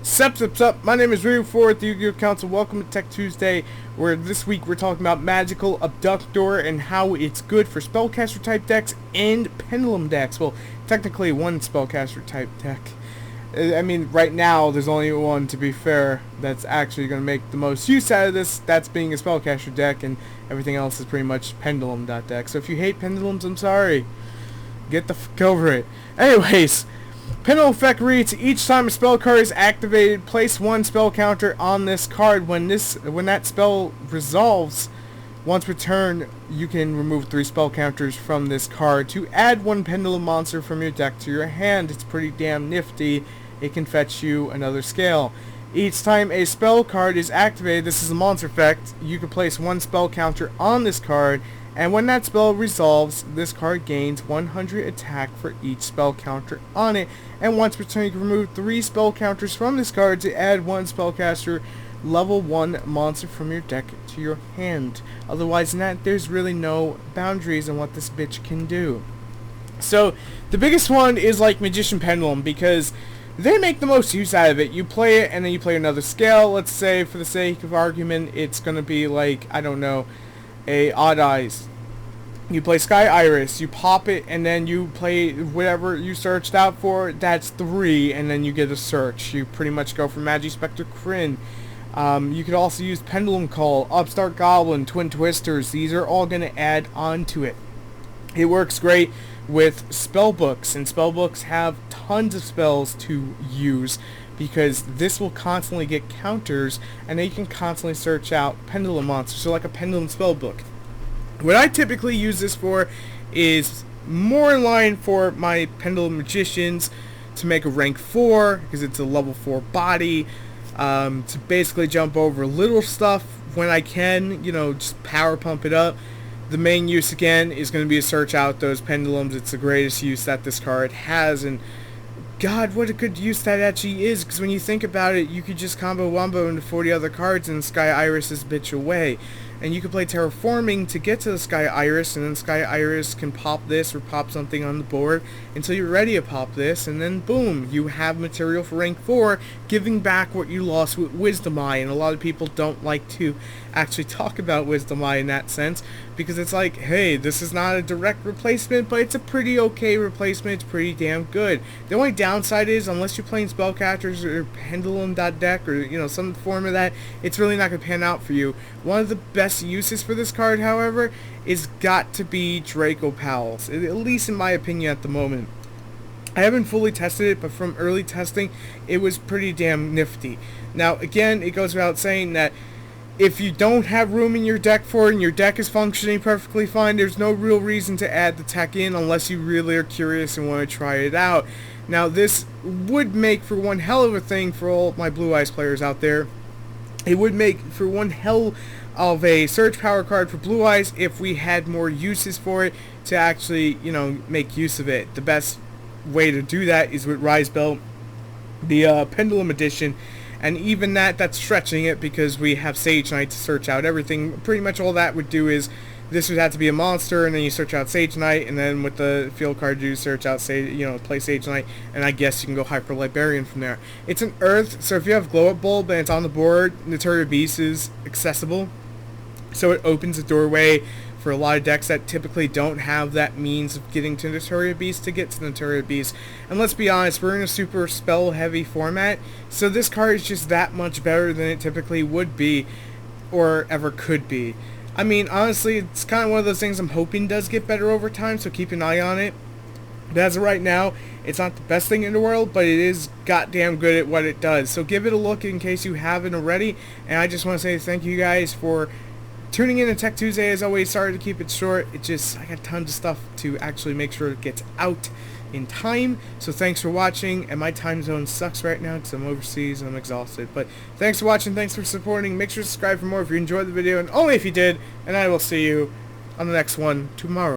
Sup, my name is Ryu for TheYugiohCouncil. Welcome to Tech Tuesday, where this week we're talking about Magical Abductor and how it's good for Spellcaster type decks and Pendulum decks. Well, technically one Spellcaster type deck. I mean, right now there's only one, to be fair, that's actually going to make the most use out of this. That's being a Spellcaster deck, and everything else is pretty much Pendulum deck. So if you hate Pendulums, I'm sorry. Get the fuck over it. Anyways, Pendulum effect reads: each time a spell card is activated, place one spell counter on this card. When that spell resolves, once per turn, you can remove 3 spell counters from this card to add 1 Pendulum monster from your deck to your hand. It's pretty damn nifty. It can fetch you another scale. Each time a spell card is activated, this is a monster effect, you can place 1 spell counter on this card, and when that spell resolves, this card gains 100 attack for each spell counter on it, and once per turn you can remove 3 spell counters from this card to add 1 spellcaster level 1 monster from your deck to your hand. Otherwise than that, there's really no boundaries on what this bitch can do. So, the biggest one is like Magician Pendulum, because they make the most use out of it. You play it, and then you play another scale. Let's say, for the sake of argument, it's going to be like, I don't know, a Odd Eyes. You play Sky Iris, you pop it, and then you play whatever you searched out for. That's 3, and then you get a search. You pretty much go for Magispector Kryn. You could also use Pendulum Call, Upstart Goblin, Twin Twisters. These are all going to add on to it. It works great with spellbooks, and spellbooks have tons of spells to use because this will constantly get counters, and then you can constantly search out Pendulum monsters, so like a Pendulum spellbook. What I typically use this for is more in line for my Pendulum Magicians to make a rank 4, because it's a level 4 body, to basically jump over little stuff when I can, just power pump it up. The main use, again, is going to be to search out those Pendulums. It's the greatest use that this card has, and God, what a good use that actually is, because when you think about it, you could just combo wombo into 40 other cards and Sky Iris this bitch away. And you can play Terraforming to get to the Sky Iris, and then Sky Iris can pop this or pop something on the board until you're ready to pop this, and then boom, you have material for rank 4, giving back what you lost with Wisdom Eye. And a lot of people don't like to actually talk about Wisdom Eye in that sense, because it's like, hey, this is not a direct replacement, but it's a pretty okay replacement. It's pretty damn good. The only downside is, unless you're playing Spellcasters or Pendulum deck or some form of that, it's really not going to pan out for you. One of the best uses for this card, however, is got to be Draco Pals, at least in my opinion at the moment. I haven't fully tested it, but from early testing, it was pretty damn nifty. Now, again, it goes without saying that if you don't have room in your deck for it and your deck is functioning perfectly fine, there's no real reason to add the tech in unless you really are curious and want to try it out. Now, this would make for one hell of a thing for all my Blue Eyes players out there. It would make for one hell of a search power card for Blue Eyes if we had more uses for it to actually, make use of it. The best way to do that is with Rise Belt, the Pendulum edition, and even that's stretching it because we have Sage Knight to search out everything. Pretty much all that would do is this would have to be a monster, and then you search out Sage Knight, and then with the field card you search out play Sage Knight, and I guess you can go Hyper Librarian from there. It's an Earth, so if you have Glow Up Bulb and it's on the board, Notoria Beast is accessible, so it opens a doorway for a lot of decks that typically don't have that means of getting to Notoria Beast to get to Notoria Beast. And let's be honest, we're in a super spell heavy format, so this card is just that much better than it typically would be or ever could be. I mean, honestly, it's kind of one of those things I'm hoping does get better over time, so keep an eye on it. But as of right now, it's not the best thing in the world, but it is goddamn good at what it does. So give it a look in case you haven't already, and I just want to say thank you guys for tuning in to Tech Tuesday. As always, sorry to keep it short. I got tons of stuff to actually make sure it gets out in time. So thanks for watching, and my time zone sucks right now because I'm overseas and I'm exhausted. But thanks for watching, thanks for supporting. Make sure to subscribe for more if you enjoyed the video, and only if you did, and I will see you on the next one tomorrow.